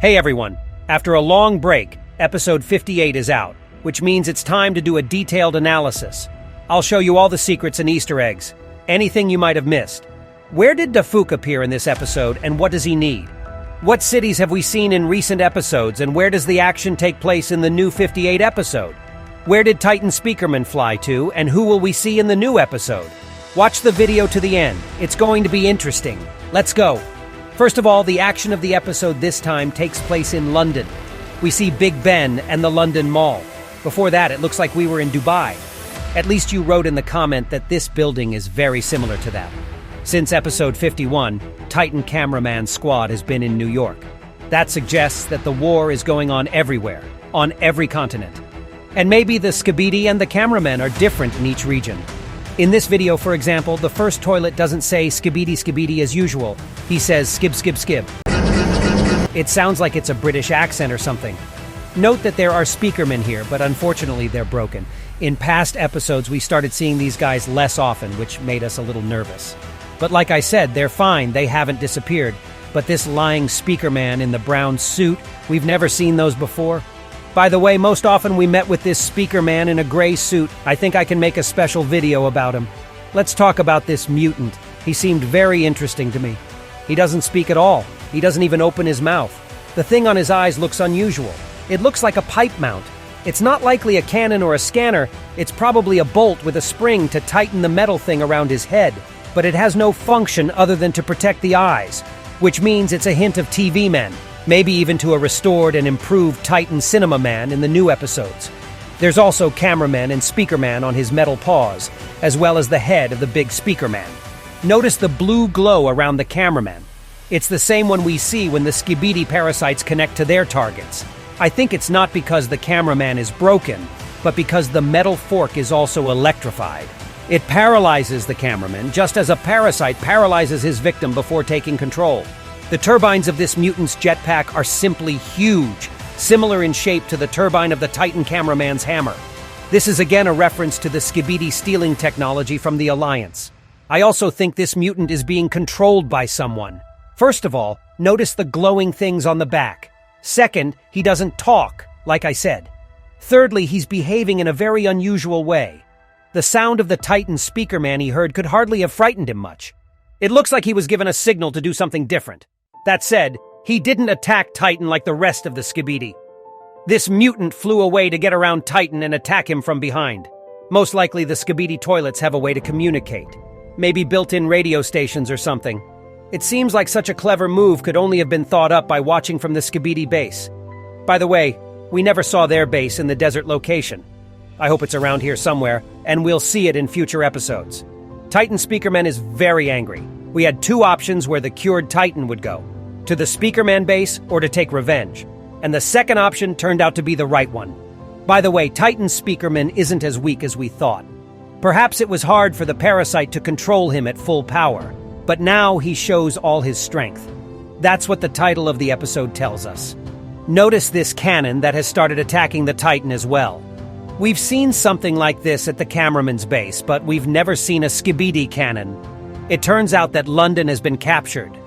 Hey everyone, after a long break, episode 58 is out, which means it's time to do a detailed analysis. I'll show you all the secrets and Easter eggs, anything you might have missed. Where did Dafuq appear in this episode and what does he need? What cities have we seen in recent episodes and where does the action take place in the new 58 episode? Where did Titan Speakerman fly to and who will we see in the new episode? Watch the video to the end, it's going to be interesting. Let's go. First of all, the action of the episode this time takes place in London. We see Big Ben and the London Mall. Before that, it looks like we were in Dubai. At least you wrote in the comment that this building is very similar to that. Since episode 51, Titan Cameraman squad has been in New York. That suggests that the war is going on everywhere, on every continent. And maybe the Skibidi and the Cameraman are different in each region. In this video, for example, the first toilet doesn't say Skibidi Skibidi as usual. He says skib skib skib. It sounds like it's a British accent or something. Note that there are speakermen here, but unfortunately they're broken. In past episodes, we started seeing these guys less often, which made us a little nervous. But like I said, they're fine, they haven't disappeared. But this lying speakerman in the brown suit, we've never seen those before. By the way, most often we met with this speaker man in a gray suit. I think I can make a special video about him. Let's talk about this mutant. He seemed very interesting to me. He doesn't speak at all. He doesn't even open his mouth. The thing on his eyes looks unusual. It looks like a pipe mount. It's not likely a cannon or a scanner. It's probably a bolt with a spring to tighten the metal thing around his head. But it has no function other than to protect the eyes, which means it's a hint of TV men. Maybe even to a restored and improved Titan Cinema Man in the new episodes. There's also Cameraman and Speakerman on his metal paws, as well as the head of the big Speakerman. Notice the blue glow around the Cameraman. It's the same one we see when the Skibidi parasites connect to their targets. I think it's not because the Cameraman is broken, but because the metal fork is also electrified. It paralyzes the Cameraman, just as a parasite paralyzes his victim before taking control. The turbines of this mutant's jetpack are simply huge, similar in shape to the turbine of the Titan Cameraman's hammer. This is again a reference to the Skibidi stealing technology from the Alliance. I also think this mutant is being controlled by someone. First of all, notice the glowing things on the back. Second, he doesn't talk, like I said. Thirdly, he's behaving in a very unusual way. The sound of the Titan Speakerman he heard could hardly have frightened him much. It looks like he was given a signal to do something different. That said, he didn't attack Titan like the rest of the Skibidi. This mutant flew away to get around Titan and attack him from behind. Most likely the Skibidi Toilets have a way to communicate. Maybe built-in radio stations or something. It seems like such a clever move could only have been thought up by watching from the Skibidi base. By the way, we never saw their base in the desert location. I hope it's around here somewhere, and we'll see it in future episodes. Titan Speakerman is very angry. We had two options where the cured Titan would go. To the Speakerman base or to take revenge. And the second option turned out to be the right one. By the way, Titan Speakerman isn't as weak as we thought. Perhaps it was hard for the parasite to control him at full power, but now he shows all his strength. That's what the title of the episode tells us. Notice this cannon that has started attacking the Titan as well. We've seen something like this at the Cameraman's base, but we've never seen a Skibidi cannon. It turns out that London has been captured.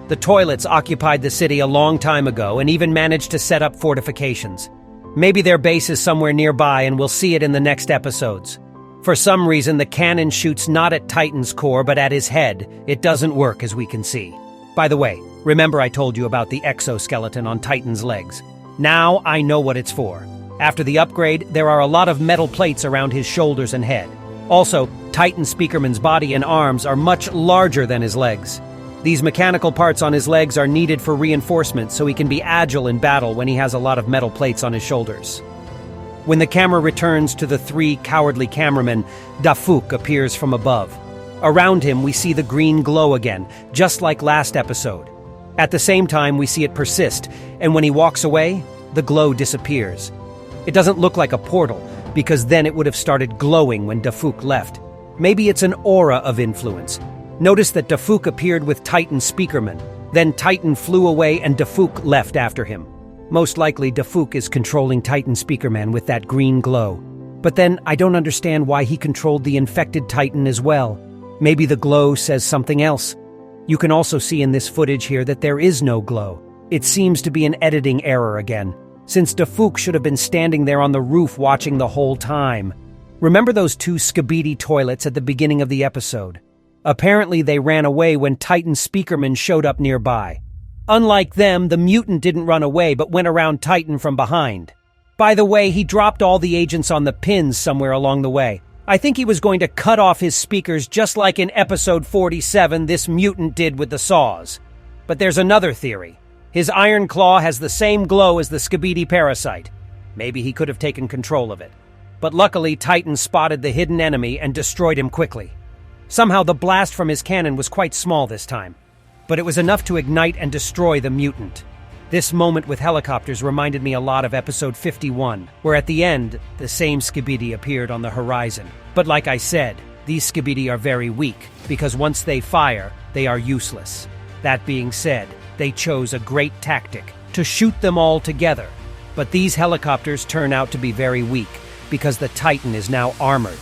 The Toilets occupied the city a long time ago and even managed to set up fortifications. Maybe their base is somewhere nearby and we'll see it in the next episodes. For some reason, the cannon shoots not at Titan's core but at his head. It doesn't work, as we can see. By the way, remember I told you about the exoskeleton on Titan's legs. Now I know what it's for. After the upgrade, there are a lot of metal plates around his shoulders and head. Also, Titan Speakerman's body and arms are much larger than his legs. These mechanical parts on his legs are needed for reinforcement so he can be agile in battle when he has a lot of metal plates on his shoulders. When the camera returns to the three cowardly cameramen, Dafuq appears from above. Around him, we see the green glow again, just like last episode. At the same time, we see it persist, and when he walks away, the glow disappears. It doesn't look like a portal, because then it would have started glowing when Dafuq left. Maybe it's an aura of influence. Notice that Dafuq appeared with Titan Speakerman. Then Titan flew away and Dafuq left after him. Most likely Dafuq is controlling Titan Speakerman with that green glow. But then I don't understand why he controlled the infected Titan as well. Maybe the glow says something else. You can also see in this footage here that there is no glow. It seems to be an editing error again, since Dafuq should have been standing there on the roof watching the whole time. Remember those two Skibidi Toilets at the beginning of the episode? Apparently they ran away when Titan Speakerman showed up nearby. Unlike them, the mutant didn't run away but went around Titan from behind. By the way, he dropped all the agents on the pins somewhere along the way. I think he was going to cut off his speakers just like in episode 47 this mutant did with the saws. But there's another theory. His iron claw has the same glow as the Skibidi parasite. Maybe he could have taken control of it. But luckily, Titan spotted the hidden enemy and destroyed him quickly. Somehow the blast from his cannon was quite small this time, but it was enough to ignite and destroy the mutant. This moment with helicopters reminded me a lot of episode 51, where at the end, the same Skibidi appeared on the horizon. But like I said, these Skibidi are very weak, because once they fire, they are useless. That being said, they chose a great tactic, to shoot them all together. But these helicopters turn out to be very weak, because the Titan is now armored.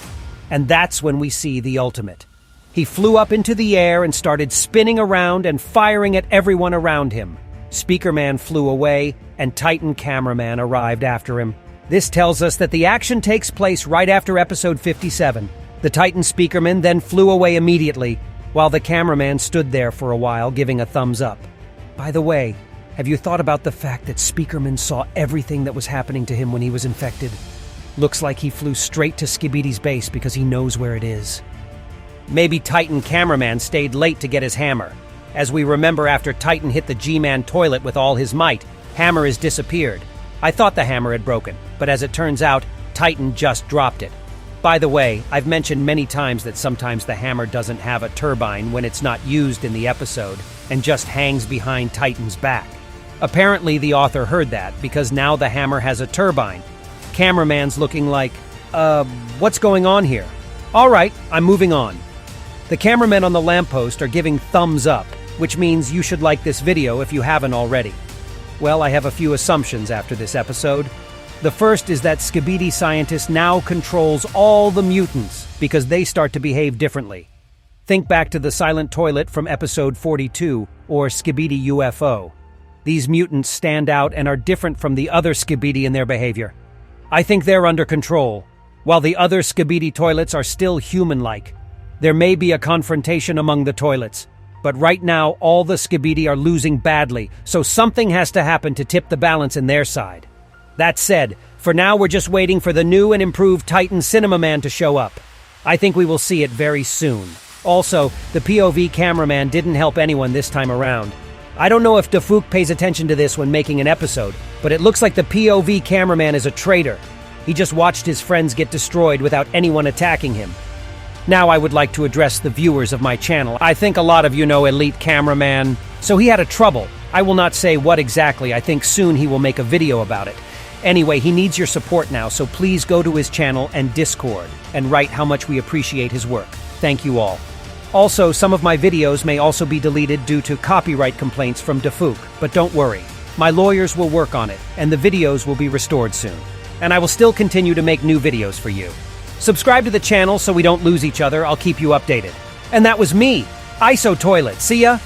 And that's when we see the ultimate. He flew up into the air and started spinning around and firing at everyone around him. Speakerman flew away, and Titan Cameraman arrived after him. This tells us that the action takes place right after episode 57. The Titan Speakerman then flew away immediately, while the cameraman stood there for a while, giving a thumbs up. By the way, have you thought about the fact that Speakerman saw everything that was happening to him when he was infected? Looks like he flew straight to Skibidi's base because he knows where it is. Maybe Titan Cameraman stayed late to get his hammer. As we remember, after Titan hit the G-Man toilet with all his might, hammer has disappeared. I thought the hammer had broken, but as it turns out, Titan just dropped it. By the way, I've mentioned many times that sometimes the hammer doesn't have a turbine when it's not used in the episode and just hangs behind Titan's back. Apparently the author heard that because now the hammer has a turbine. Cameraman's looking like, what's going on here? All right, I'm moving on. The cameramen on the lamppost are giving thumbs up, which means you should like this video if you haven't already. Well, I have a few assumptions after this episode. The first is that Skibidi Scientist now controls all the mutants because they start to behave differently. Think back to the silent toilet from episode 42, or Skibidi UFO. These mutants stand out and are different from the other Skibidi in their behavior. I think they're under control, while the other Skibidi toilets are still human-like. There may be a confrontation among the toilets, but right now all the Skibidi are losing badly, so something has to happen to tip the balance in their side. That said, for now we're just waiting for the new and improved Titan Cinema Man to show up. I think we will see it very soon. Also, the POV cameraman didn't help anyone this time around. I don't know if Dafuq pays attention to this when making an episode, but it looks like the POV cameraman is a traitor. He just watched his friends get destroyed without anyone attacking him. Now I would like to address the viewers of my channel. I think a lot of you know Elite Cameraman, so he had a trouble. I will not say what exactly. I think soon he will make a video about it. Anyway, he needs your support now, so please go to his channel and Discord and write how much we appreciate his work. Thank you all. Also, some of my videos may also be deleted due to copyright complaints from Dafuq, but don't worry. My lawyers will work on it, and the videos will be restored soon. And I will still continue to make new videos for you. Subscribe to the channel so we don't lose each other. I'll keep you updated. And that was me, ISOTOILET. See ya!